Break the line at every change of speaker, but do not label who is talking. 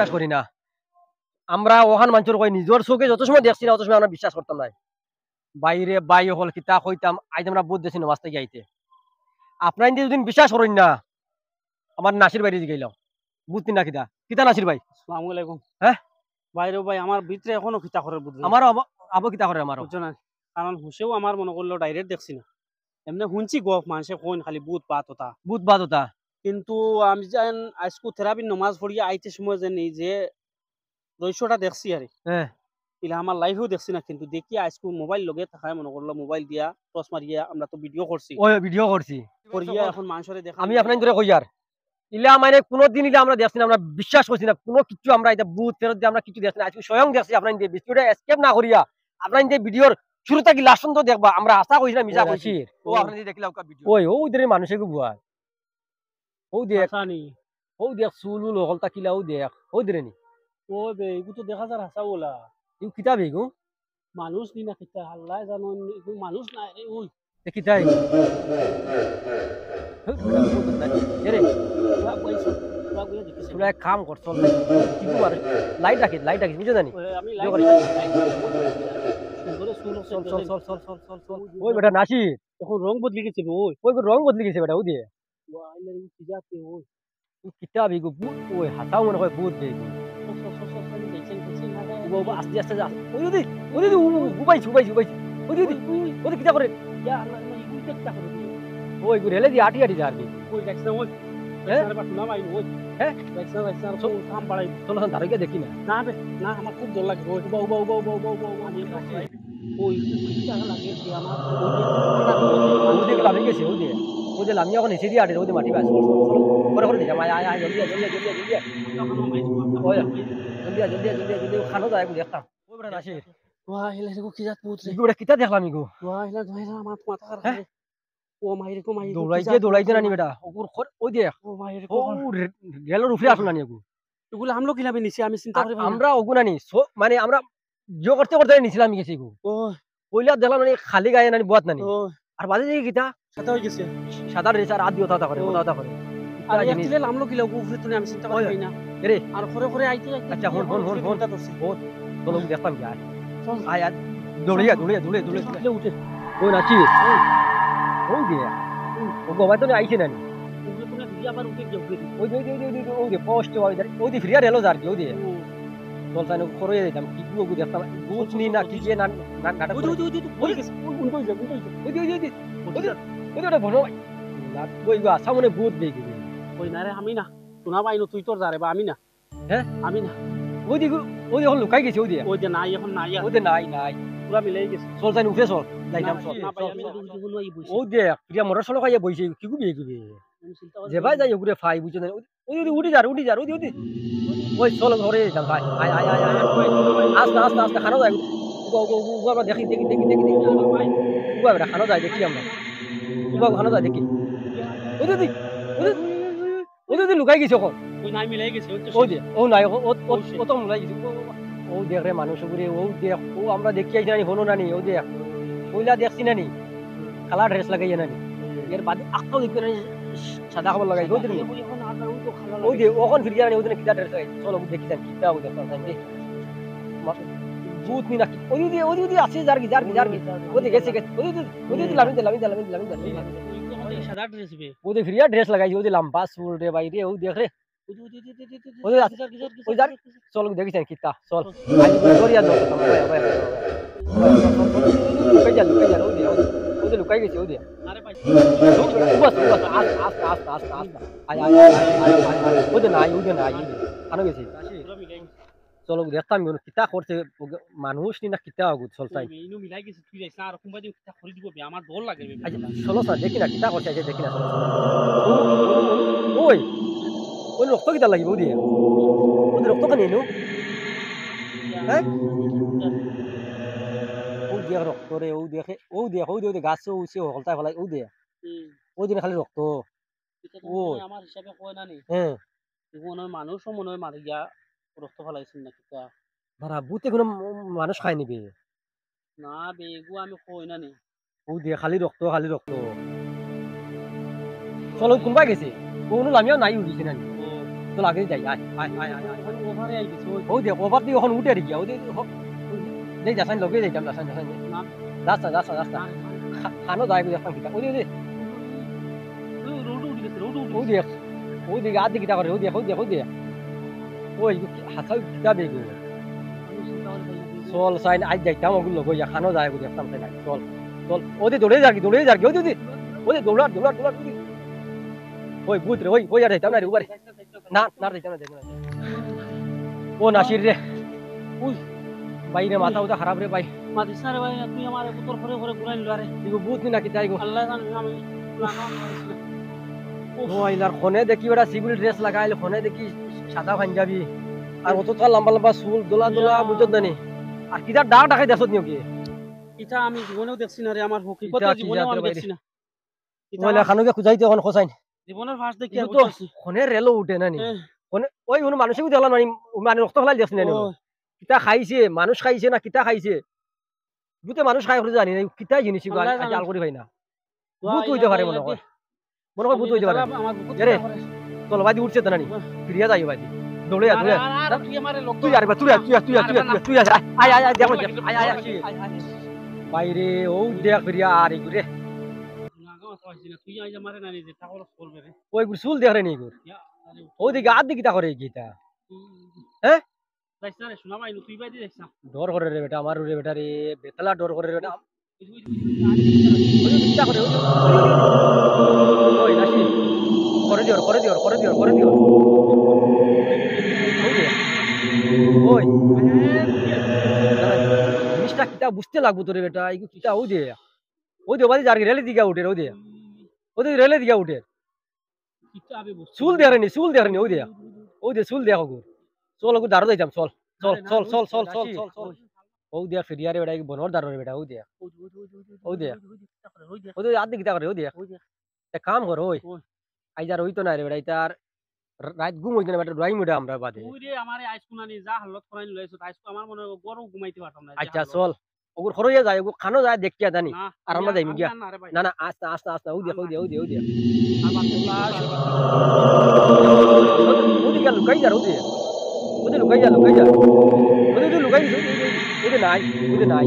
বিশ্বাস করি না। আমরা ওখান মানুষের কই নিজের চোখে যত সময় দেখছি না অত সময় আমরা বিশ্বাস করতাম না। বাইরে বাই হল কিতা কইতাম আজ আমরা বুধ দেখছি নমাজ থেকে আইতে। আপনার যদি বিশ্বাস করেন না আমার নাসির বাইরে গেলাম বুঝতি না কিতা কিতা নাসির ভাই।
আসসালামু আলাইকুম।
হ্যাঁ
বাইরে ভাই আমার ভিতরে এখনো খিতা করে বুঝলি
আমারও আবো কিতা করে আমারও
বুঝছো না, কারণ হুসেও আমার মনে করলো ডাইরেক্ট দেখছি না, এমনি শুনছি গপ মানুষে কোন খালি বুধ পাত ওটা,
বুধ বাদ ওটা
কিন্তু আমি যেন আজকু থেরাপির নমাজ পড়িয়া আইতে সময় যে এই যে দৃশ্যটা দেখছি আর
হ্যাঁ
ইলা আমার লাইফেও দেখছি না, কিন্তু দেখি আজকু মোবাইল লগে থাকায় মনে করলো মোবাইল দিয়া টস মারিয়া আমরা তো ভিডিও করছি
ওই ভিডিও করছি
করিয়া এখন মানুষের দেখা
আমি আপনার ধরে কই আর ইলা মানে কোনোদিন ইলা আমরা দেখছি না আমরা বিশ্বাস করছি না কোনো কিছু আমরা এটা বুথ ফেরত দিয়ে আমরা কিছু দেখছি না আজকে স্বয়ং দেখছি আপনার যে ভিডিওটা এসকেপ না করিয়া আপনার যে ভিডিওর শুরু থেকে লাস্ট পর্যন্ত দেখবা আমরা আশা কইছি না মিছা কইছি ও আপনি যে দেখলা ওকা ভিডিও ওই ওদের মানুষে গো বুয়া ও দেখ
হাসানি
ও দেখ সুলুল হলতা কিলা ও দেখ ও দিরে নি
ও বে এগু তো দেখা যার হাসা বলা
ইউ কিতাব এগো
মানুষ নি না কিতা আল্লাহ জানো এগু মানুষ না ওই
কিতা এগো এরে
পুরা কইছো পুরা কইয়া দেখিছে
তোরা এক কাম কর চল কিবু আর লাইট রাখি বুঝো জানি
আমি
লাইট
সুন্দর সুন্দর
চল চল চল চল চল চল চল ওই বেটা নাসি
এখন রং বদলি গেছে ওই
ওই রং বদলি গেছে বেটা ও দিয়ে
আইলে কি যাতে ওই
কিতাব এগো বুট ওই হাতাও মনে হয় বুট দেগো ও আস্তে আস্তে যা ওই দি গুবাইছি ওই দি কিতা করে
ইয়া আল্লাহ ইগু কিতা করে
ওই গু রেলে দি আটি যারবি
ওই দেখছ ওই
হ্যাঁ
আরে বাট না ভাই ওই
হ্যাঁ
দেখছ সব কাম বাড়াই
চল তারকে দেখি না
না বে না আমার খুব জল লাগে ওই উবা আমি ওই কিতা লাগে যে আমার
ও দিয়ে লামি গেছে ও দিয়ে লামি এখন এসে দিয়ে আটে ও দিয়ে মাটি বাস করে দিলাম আয় জলদি ওই জলদি খানো যায় দেখতাম ওই বেটা নাসি
ওয়া হেলে কি জাত পুত্রে
এগুলা কিতা দেখলাম এগো
ওয়া হেলে আমার মাথা খারাপ ও মাইরে
দৌড়াইতে নানি বেটা ওগুর ওই দেখ
ও মাইরে
ও রেলের উপরে আসলো নানি এগু
এগুলো আমলো কিলাবে নিছি আমি চিন্তা করি
আমরা ওগু নানি মানে আমরা জো করতে নিছিলাম গেছি এগু
ও
কইলা দেখলাম নানি খালি গায়ে নানি বুয়াত নানি
ও
আর বাজে যে কিতা
সাথে হয়ে গেছে
সাদা ড্রেস আর আদি কথা করে
আর একটিলে আমলো কিলা উপরে তুমি আমি চিন্তা করি না
রে
আর ঘরে আইতে
আচ্ছা হন
তা দছি
চলো দেখতাম কি
চল
আয় দৌড়িয়া
উঠে
ওই নাচি ও দিয়া ও গোবাই তো আইছে নানি
উপরে তুমি ভিডিও আবার উঠে যাও
ওই যে পোস্ট ওই যে ফ্রিয়ার এলো যার কি ওই দিয়ে চল তাই করে দিতাম কি গু দেখতাম বুঝ নি না কি যে না নাটক
ওই গেছে
ওই ভনো না ওই গা সামনে ভূত বেগি
ওই না রে আমি না শোনা পাইনো তুই তোর যারে বা আমি না
হ্যাঁ
আমি না
ওই এখন লুকাই গেছে ওই দিয়ে
ওই যে নাই এখন নাই
ওই যে নাই
পুরা মিলাই গেছে
চল তাই উঠে চল যাইতাম চল
না পাই আমি দুগুলো এই বইছি
ওই দেখ প্রিয়া মোটর চলো খাইয়া বইছে কি গুবি যে ভাই যাই ওগুলো ফাই বুঝছো না ওই উঠি যার ওই চল ঘরে যেতাম ভাই আয় আস্তে খানো যায় আমরা দেখি খানো যায় দেখি আমরা খানো যায় দেখি ওই দিদি লুকাই গেছে এখন
ওই নাই মিলাই গেছে
ও দে ও নাই ও তো লুকাই গেছে ও দেখ রে মানুষ ঘুরে ও দেখ ও আমরা দেখি আইছি নানি হনো নানি ও দেখ ওইলা দেখছি নানি কালা ড্রেস লাগাইয়া নানি এর বাদে আক্কাও দেখতে নানি সাদা খাবার লাগাই ওই দিন ওই দে ওখন ফিরিয়া নানি ওই দিন কিটা ড্রেস লাগাই চলো দেখি যান কিটা ও দেখতাম দে ভূত নি নাকি ওই দিদি আছে যার কি ওই গেছে ওই দিদি লামিন
সাদা ড্রেস বে
ওই দে ফিরিয়া ড্রেস লাগাই ওই লম্বা চুল রে ভাই রে ও দেখ রে ওই যার চল দেখি যান কিটা চল আজ করিয়া দাও লুকাই যা ওই দে লুকাই গেছে ওই দে
আরে ভাই
বাস আস্তে আয় ওই দে নাই আনো গেছি চলো দেখতাম কিতা করছে মানুষ নি না কিতা আগুত চল তাই
ইনু মিলাই গেছে তুই যাইছ আর কোনবা দিন কিতা করে দিব বে আমার ডর লাগে বে
আচ্ছা চলো স্যার দেখি না কিতা করছে আচ্ছা দেখি না চলো ওই রক্ত কিতা লাগিব দিয়ে ওই রক্ত খানি এনো হ্যাঁ ও দিয়ে রক্ত রে ও দেখে গাছ উঠছে হলতা ফেলাই ও দিয়ে ওই দিন খালি রক্ত
ও আমার হিসাবে কয় না নি
হ্যাঁ
মনে হয় মানুষও মনে হয় মারি গিয়া রক্ত ফেলাইছেন না কিতা
ভাড়া বুতে কোনো মানুষ খাই নিবে
না বেগু আমি কই না নি
ও দিয়ে খালি রক্ত চলো কোনবা গেছে কোনো লামিয়াও নাই উঠিছে না চল আগে যাই আয় আয় আয় আয় আয়।
ওভারে আই গেছে ওই
ও দেখ ওভার দিয়ে এখন উঠে আর গিয়া ও দেখ দেখ যাসান লগে যাইতাম যাসান যাসান
না
রাস্তা রাস্তা রাস্তা খানো যায় দেখতাম কিটা ওই দেখ
রোড উঠে গেছে রোড উঠে
ও দেখ ও দেখ আদি কিটা করে ও দেখ ও দেখ ও দেখ ওই হাসাও কিটা বেগো চল সাইন আজ যাইতাম ওগুলো লগে যা খানো যায় দেখতাম তাই না চল চল ওদে দৌড়ে যাকি ওদে দৌড়া দৌড়া দৌড়া ওই বুত রে ওই আর যাইতাম না রে উবারে না না যাইতাম না যাইতাম না ও নাসির রে উই বাইরে মাথা উদা খারাপ রে ভাই
মাদিস না রে ভাই তুই আমার পুতর ঘরে ঘরে ঘুরাই নিল রে
ইগো বুত নি নাকি তাই গো
আল্লাহ জানে আমি
ও আইলার খনে দেখি ওরা সিভিল ড্রেস লাগাইল খনে দেখি সাদা পাঞ্জাবি আর অত তো লম্বা লম্বা চুল দোলা দোলা বুঝত জানি আর কিটা ডাক ডাকাই দেশত নিও কি
এটা আমি জীবনেও দেখছি না রে আমার হকিকতে
ইটা কি
জীবনেও আমি
জাতের
দেখছি না এটা
ওইলা খানুকে খুঁজাইতে এখন খসাইন
জীবনের ফার্স্ট দেখি
ইগো
আর
তো
বুঝছি
খনে রেলো উঠে না নি খনে ওই কোনো মানুষকে দেখলাম মানে মানে রক্ত ফেলাই দেখছ না কিতা খাইছে মানুষ খাইছে না কিতা খাইছে বুতে মানুষ খাই করে জানি না কিতা জিনিস
আল্লাহ জানে।
আল করি ভাই না বুত হইতে পারে মনে হয় মনে হয় বুত হইতে পারে
আমার বুকুত
এরে, চল বাদি উঠছে তো নানি ফিরিয়া যাই বাদি দৌড়ে যা দৌড়ে যা।
তুই আমারে লোক
তুই আর তুই আয় আয় আয় দেখো আয় আয় বাইরে ও দেখ ফিরিয়া আর ইগুরে
তুই আজ আমারে না নিজে ঠাকুর বলবে রে
ওই গুর চুল দেখ রে নি গুর ও দিকে আর দিকে তা করে গীতা হ্যাঁ
যাইছ না রে শোনা ভাই তুই বাইদি যাইছ না
ডর করে রে বেটা আমার রে বেটা রে বেতলা ডর করে রে বেটা ওই নাসি করে দিও ওই জিনিসটা কিটা বুঝতে লাগবো তোরে বেটা এই কিটা ও দে বাদি যার রেলে দিকে উঠে ও দে রেলে দিকে উঠে
কিটা আবে বস
চুল দেখানি ওই দে চুল দেখো গুর চল ওগুর দাঁড়ো যাইতাম চল ও দিয়া ফিরিয়ারে বেটা বনর দাঁড়ো রে বেটা ও দে আদি কিটা করে ও দে এক কাম কর ওই আইজার ওই তো না রে বেটা ইতার রাত ঘুম হইতো না বেটা ড্রয়িং মোডে আমরা বাদে
তুই রে আমারে আইস কোনানি যা হালত করাই লইছ আইস আমার মনে গরম ঘুমাইতে পারতাম না
আচ্ছা চল ওগুর খরইয়া যায় ওগুর খানো যায় দেখিয়া জানি আর আমরা যাইম গিয়া না না আস্তে ও দে ওদিকে লুকাই যা ওদিকে লুকাই যা ওদিকে নাই